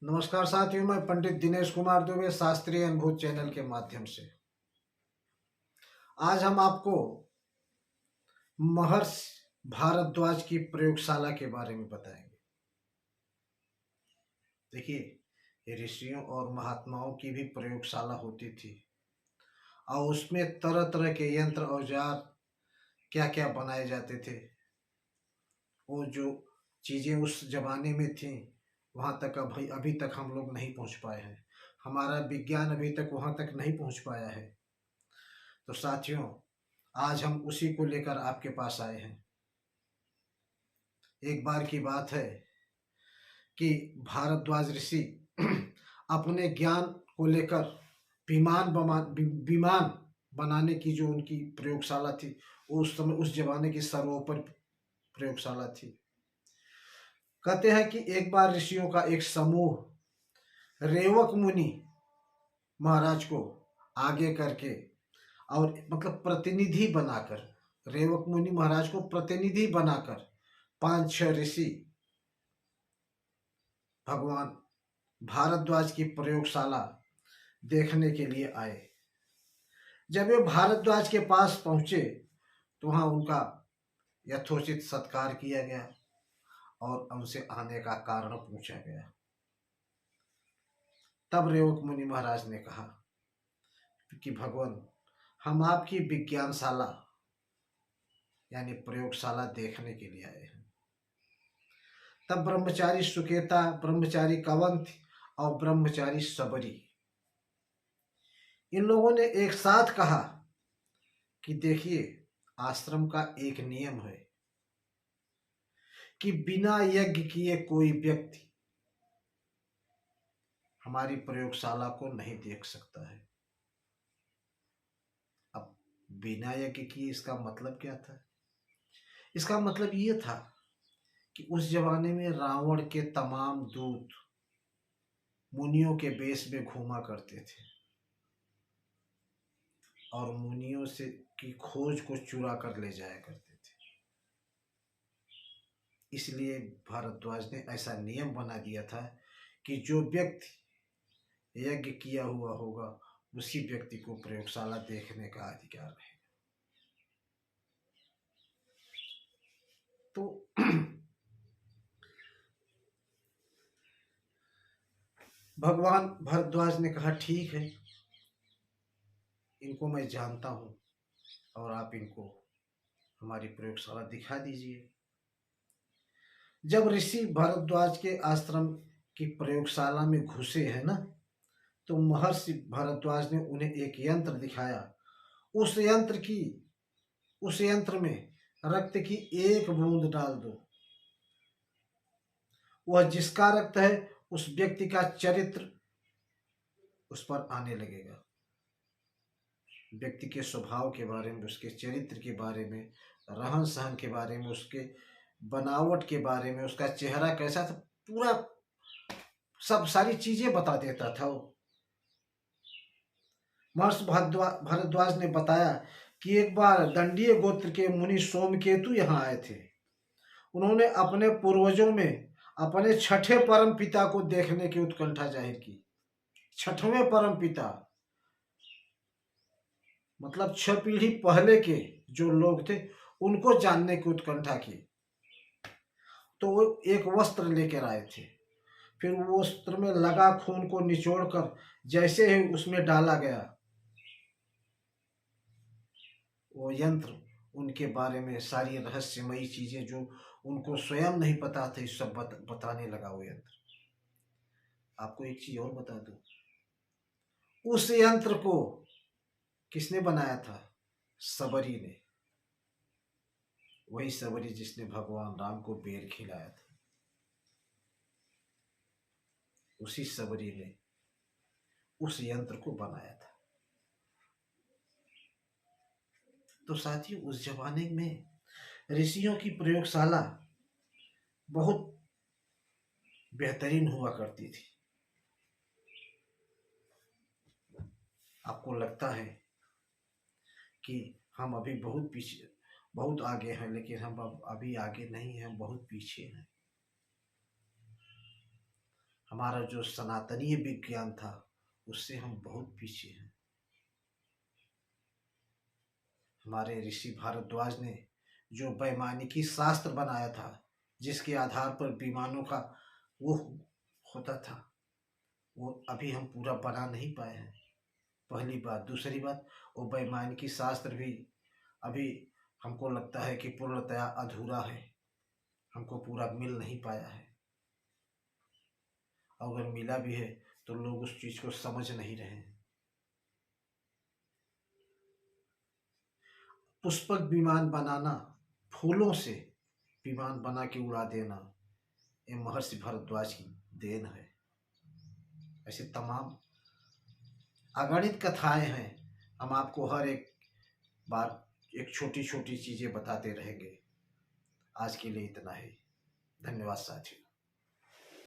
नमस्कार साथियों, मैं पंडित दिनेश कुमार दुबे शास्त्रीय अनुभूत चैनल के माध्यम से आज हम आपको महर्षि भारद्वाज की प्रयोगशाला के बारे में बताएंगे। देखिए, ये ऋषियों और महात्माओं की भी प्रयोगशाला होती थी और उसमें तरह तरह के यंत्र औजार क्या क्या बनाए जाते थे। वो जो चीज़ें उस जमाने में थी वहाँ तक अभी अभी तक हम लोग नहीं पहुँच पाए हैं। हमारा विज्ञान अभी तक वहाँ तक नहीं पहुँच पाया है। तो साथियों, आज हम उसी को लेकर आपके पास आए हैं। एक बार की बात है कि भारद्वाज ऋषि अपने ज्ञान को लेकर विमान बनाने की जो उनकी प्रयोगशाला थी, उस समय उस जमाने की सर्वोपरि प्रयोगशाला थी। कहते हैं कि एक बार ऋषियों का एक समूह रेवक मुनि महाराज को आगे करके और मतलब प्रतिनिधि बनाकर, रेवक मुनि महाराज को प्रतिनिधि बनाकर 5-6 ऋषि भगवान भारद्वाज की प्रयोगशाला देखने के लिए आए। जब वे भारद्वाज के पास पहुंचे तो वहां उनका यथोचित सत्कार किया गया और उनसे आने का कारण पूछा गया। तब रेवक मुनि महाराज ने कहा कि भगवान, हम आपकी विज्ञानशाला यानी प्रयोगशाला देखने के लिए आए हैं। तब ब्रह्मचारी सुकेता, ब्रह्मचारी कवंत और ब्रह्मचारी सबरी, इन लोगों ने एक साथ कहा कि देखिए, आश्रम का एक नियम है कि बिना यज्ञ किए कोई व्यक्ति हमारी प्रयोगशाला को नहीं देख सकता है। अब बिना यज्ञ किए इसका मतलब क्या था? इसका मतलब ये था कि उस जमाने में रावण के तमाम दूत मुनियों के वेश में घूमा करते थे और मुनियों से की खोज को चुरा कर ले जाया करते थे। इसलिए भारद्वाज ने ऐसा नियम बना दिया था कि जो व्यक्ति यज्ञ किया हुआ होगा उसी व्यक्ति को प्रयोगशाला देखने का अधिकार है। तो भगवान भारद्वाज ने कहा, ठीक है, इनको मैं जानता हूँ और आप इनको हमारी प्रयोगशाला दिखा दीजिए। जब ऋषि भारद्वाज के आश्रम की प्रयोगशाला में घुसे हैं ना, तो महर्षि भारद्वाज ने उन्हें एक यंत्र दिखाया। उस यंत्र में रक्त की एक बूंद डाल दो, वह जिसका रक्त है उस व्यक्ति का चरित्र उस पर आने लगेगा। व्यक्ति के स्वभाव के बारे में, उसके चरित्र के बारे में, रहन सहन के बारे में, उसके बनावट के बारे में, उसका चेहरा कैसा था, पूरा सब सारी चीजें बता देता था वो। महर्षि भारद्वाज ने बताया कि एक बार दंडीय गोत्र के मुनि सोमकेतु यहाँ आए थे। उन्होंने अपने पूर्वजों में अपने छठे परम पिता को देखने की उत्कंठा जाहिर की। छठवें परम पिता मतलब 6 पीढ़ी पहले के जो लोग थे उनको जानने की उत्कंठा की। तो वो एक वस्त्र लेकर आए थे। फिर वो वस्त्र में लगा खून को निचोड़कर जैसे ही उसमें डाला गया, वो यंत्र उनके बारे में सारी रहस्यमयी चीजें जो उनको स्वयं नहीं पता थे सब बताने लगा वो यंत्र। आपको एक चीज और बता दूं, उस यंत्र को किसने बनाया था? सबरी ने। वही सबरी जिसने भगवान राम को बेर खिलाया था, उसी सबरी ने उस यंत्र को बनाया था। तो साथियों, उस जमाने में ऋषियों की प्रयोगशाला बहुत बेहतरीन हुआ करती थी। आपको लगता है कि हम अभी बहुत पीछे, बहुत आगे हैं, लेकिन हम अभी आगे नहीं हैं, बहुत पीछे हैं। हमारा जो सनातनीय विज्ञान था उससे हम बहुत पीछे हैं। हमारे ऋषि भारद्वाज ने जो वैमानिकी शास्त्र बनाया था, जिसके आधार पर विमानों का वो होता था, वो अभी हम पूरा बना नहीं पाए हैं। पहली बात। दूसरी बात, वो वैमानिकी शास्त्र भी अभी हमको लगता है कि पूर्णतया अधूरा है, हमको पूरा मिल नहीं पाया है। अगर मिला भी है तो लोग उस चीज को समझ नहीं रहे हैं। पुष्पक विमान बनाना, फूलों से विमान बना के उड़ा देना, ये महर्षि भारद्वाज की देन है। ऐसे तमाम अगणित कथाएं हैं। हम आपको हर एक बार एक छोटी छोटी चीजें बताते रहेंगे। आज के लिए इतना ही। धन्यवाद साथियों।